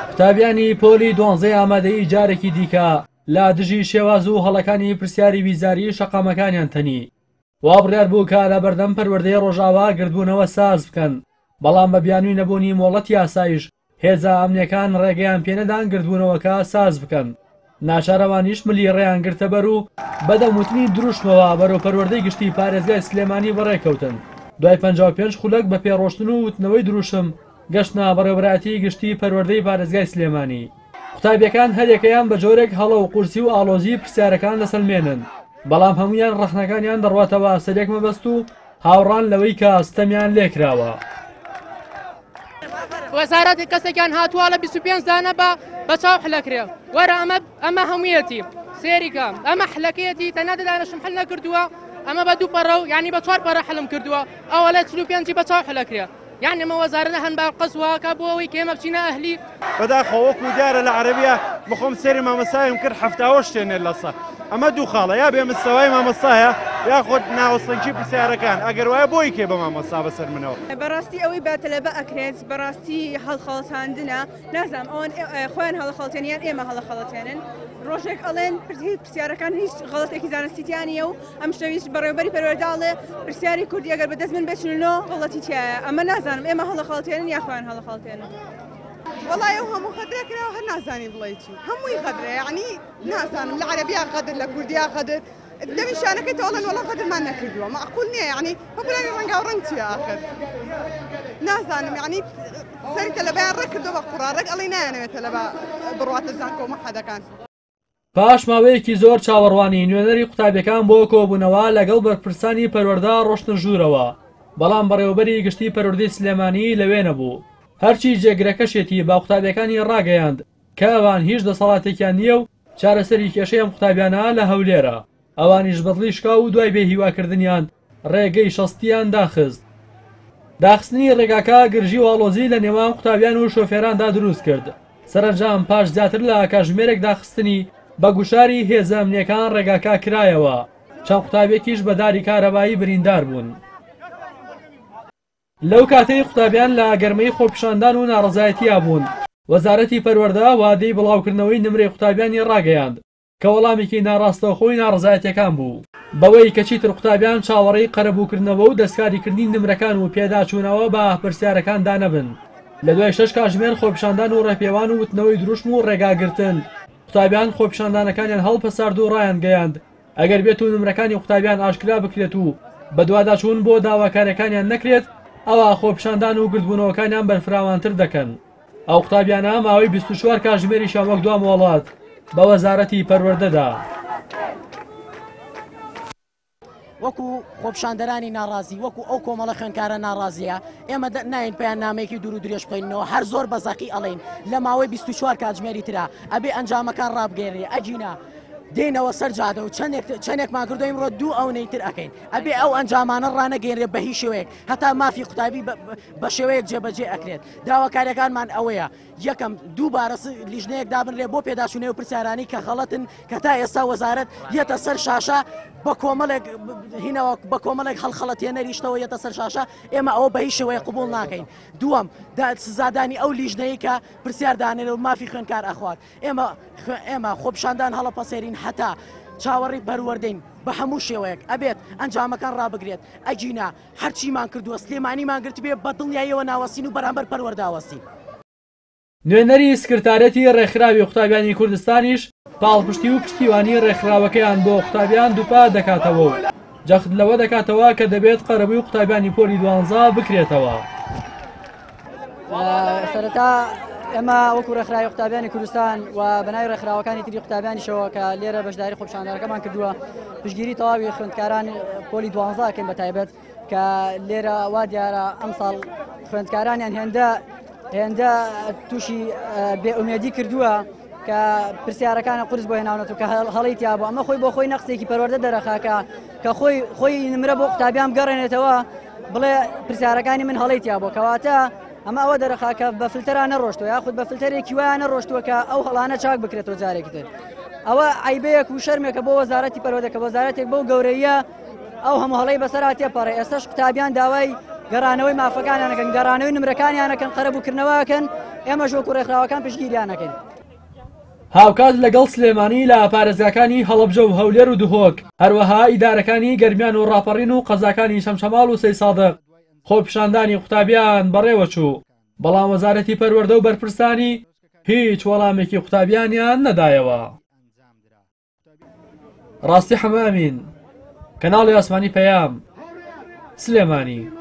قوتابیانی پۆلی 12 ئامادەیی جارێکی دیکە لا دژی شێواز و هەڵەکانی پرسیاری ویزاری شەقامەکانیان تەنی وا بڕیار بوو کە لە بەردەم پەروەردەی ڕۆژاوا گردبوونەوە ساز بکەن بەڵام بە بیانووی نەبوونی مۆڵەتی یاسایش هێزە ئەمنیەکان ڕێگەیان پێنەدان گردبوونەوەکە ساز بکەن ناچارەوانیش ملی ڕێیان گرتە بەر و بەدەموتنی دروشمەوە بەرەو پەروەردەی گشتی پارێزگای سلێمانی بەڕێکەوتن دوای 55 خولەک بە پێڕۆشتن و وتنەوەی دروشم گەشتنا بەڕێوەبەراتی گشتی پەروەردەی پارێزگای سلێمانی قوتابیەکان هەرێکەیان بە جۆرێک هەڵە و قورسی و ئاڵۆزی پرسیارەکان دەسەلمێنن بەڵام هەمویان ڕەخنەکانیان دەڕواتەوە سەرێک مەبەست و هاوڕان لەوەی کە ستەمیان لێکراوە وەزارەتی کەسێکیان هاتووە لە 25 دانە بە چاو حلەکرێ وەرە ئەمە هەموویەتی سێریکە ئەمە حلەکەیەتی تەنە دانیشتم حل نەکردووە ئەمە بە 2 پەڕە و یعنی بە 4 پەڕە حلم کردووە ئەوە لە 45 بە چاو حلەکرێ يعني ما وزارة هنبار قصوى كابوي كيما بتشينا أهلي بدأ خوك ودار العربية بخوم سيري ما مساهم كر حفتة وشتين إلا صح أما دو خالة يا بيم السواي ما مصاها ياخد ناوصل جيب سيارة كان أجر ويا بوي كي بما مصاب بس منه براستي أوي باتلبا أكريت براستي هالخلط عندنا لازم أون خوان هالخلطينيان إيه ما هالخلطينن روجك ألين برسيارة كان هيش غلط أكيد ستيانية أم شويش بريبري بردالة برسياري كردي أجر بدز من بيش لونه غلطي تيا أما نازم إيه ما هالخلطينن يا خوان هالخلطينن والله هم خضرة كده وهن نازاني بلايتي هم خضرة يعني نازان العربية خضر الكردية خضر دمي شانك تقولن والله خضر ما نكردوا معقول نية يعني فقول أنا رنجا ورنتي يا آخر نازان يعني سرت لبيان ركضوا بقرار رك الله ينام تلبا بروات الزانكو ما حدا كان پاش ماوەیەکی زۆر چاوەڕوانی نوێنەری قوتابیەکان بۆ کۆبوونەوە لەگەڵ بەرپرسانی پەروەردە ڕۆشتن ژوورەوە بەڵام بەڕێوەبەری گشتی پەروەردەی سلێمانی لەوێ نەبوو هەرچی جێگرەکەشێتی با قوتابیەکانی ڕاگەیاند کە ئەوان هیچ دەسەڵاتێکیان نییە و چارەسەری کێشەی ئەم قوتابیانە لە هەولێرە ئەوانیش بەدڵی شکا و دوای بێهیواکردنیان ڕێگەی شەستیان داخست داخستنی ڕێگاکە گرژی و ئاڵۆزی لە نێوان قوتابیان و شۆفێراندا دروست کرد سەرنجام پاش زیاتر لە کاتژمێرێک داخستنی بە گوشاری هێزە ئەمنیەکان ڕێگاکە کرایەوە چەند قوتابێکیش بە داری کارەبایی بریندار بوون لەو کاتەی قوتابیان لە گەرمەی خۆپیشاندان و ناڕەزایەتیا بوون وەزارەتی پەروەردە وادەی بڵاوکردنەوەی نمرەی قوتابیانی ڕاگەیاند کە وەڵامێکی ناڕاستەوخۆی ناڕەزایەتیەکان بوو بەوەی کە چیتر قوتابیان چاوەڕێی قەرەبووکردنەوە و دەستکاریکردنی نمرەکان و پێداچوونەوە بە پرسیارەکان دانەبن لە دوای 6 کاتژمێر خۆپیشاندان و ڕێپێوان و وتنەوەی دروشم و ڕێگاگرتن قوتابیان خۆپیشاندانەکانیان هەڵپەسارد و ڕایان گەیاند ئەگەر بێت و نمرەکانی قوتابیان ئاشکرا بکرێت و بە دوواداچوون بۆ داواکاریەکانیان نەکرێت ئەوە خۆپیشاندان و گردبوونەوەکانیان بەرفراوانتر دەکەن ئەو قوتابیانە ماوەی 24 کاتژمێری شەمەک دوام وڵات بە وەزارەتی پەروەردەدا وەکو خۆپیشاندەرانی ناڕازی وەکو ئەو کۆمەڵە خوێندکارە ناڕازیە ئێمە ناین پێیان نامەیەکی دوور و درێژ بخەینەوە هەر زۆر بەزەقی ئەڵێن لە ماوەی 24 کاتژمێری ترا ئەبێ ئەنجامەکان ڕابگەێنێ ئەجینا دێنەوە سەر جادە و چەندێکمان کردو ئەمڕۆ دوو ئەو نەیتر ئەەکەین ئەبێ ئەو ئەنجامانە ڕانەگەێنرێ بە هیچ شێوەیەک هەتا مافی قوتابی بە شێوەیەک جێبەجێ ئەکرێت داواکاریەکانمان ئەوەیە یەکەم دووبارە لیژنەیەک دابنرێ بۆ پێداچوونێ و پرسیارانی کە خەڵەتن کە تا ئێستا وەزارەت یەتە سەر شاشە بە کۆمەڵێک هینەوە بە کۆمەڵێک هەڵخەڵەتێنەریشتەوە یەتە سەر شاشە ئێمە ئەوە بە هیچ شێوەیە قبول ناکەین دووەم سزادانی ئەو لیژنەیە کە پرسیاردانێنە و مافی خوێندکار ئەخوات ئێمە خۆپیشاندان هەڵەپەسێرین هەتا چاوەڕی پەروەردەین بە هەموو شێوەیەک ئەبێت ئەنجامەکان ڕابگرێت ئەجینا هەرچیمان کردووە سلێمانیمان گرت بێ بە دڵنیاییەوە ناوەستین و بەرامبەر پەروەرداوەستین نوێنەری سکرتارەتی ڕێکخراوی قوتابیانی کوردستانیش پاڵپشتی و پشتیوانی ڕێکخراوەکەیان بۆ قوتابیان دووپا دەکاتەوە و جەخت لەوە دەکاتەوە کە دەبێت قەرەبووی قوتابیانی پۆلی 12 بکرێتەوە سەرەتا ئێمە وەکو ڕێکخراوی قوتابیانی کوردستان و بەناوی ڕێکخراوەکانی تری قوتابیانیشەوە کە لێرە بەشداری خۆپیشاندانەکەمان کردووە پشتگیری تەواوی خوێندکاران پۆلی 12 کەن بەتایبەت کە لێرە وا دیارە ئەم ساڵ خوێندکارانیان هێندە تووشی بێئومێدی کردووە کە پرسیارەکانە قورس بۆ هێناونەوە کە هەڵی تیا بوو ئەمە خۆی بۆ خۆی نەقسێکی پەروەردە دەرەخاکە کە خۆی نمرە بۆ قوتابیان بگەڕێنێتەوە بڵێ پرسیارەکانی من هەڵی تیا بوو کەواتە ئەمە ئەوە دەرەخاکە بە فلتەرە نەڕۆشتوە یاخود بە فلتەرێکی وایە نەڕۆشتووە کە ئەو هەڵانە چاک بکرێتەوە جارێکی تر ئەوە عیبەیەک و شەرمێکە بۆ وەزارەتی پەروەردە کە وەزارەتێک بەو گەورەیە ئەو هەموو هەڵەی بەسەر هاتێ پەڕێ ئێستاش قوتابیان داوای گەڕانەوەی مافەکانیانەکەن گەڕانەوەی نمرەکانیانەکەن قەرەبووکردنەوەکەن ئێمەش وەکو ڕێکخراوەکان پشتگیریانەکەین. هاوکات لەگەڵ سلێمانی لە پارێزگاکانی هەڵەبجە و هەولێر و دهۆک هەروەها ئیدارەکانی گەرمیان و ڕاپەڕین و قەزاکانی شەمشەماڵ و سەی سادق خۆپیشاندانی قوتابیان بەڕێوە چوو، بەڵام وەزارەتی پەروەردە و بەرپرسانی هیچ وەڵامێکی قوتابیانیان نەدایەوە. ڕاستی حەمامین، کەناڵی ئاسمانی پەیام، سلێمانی.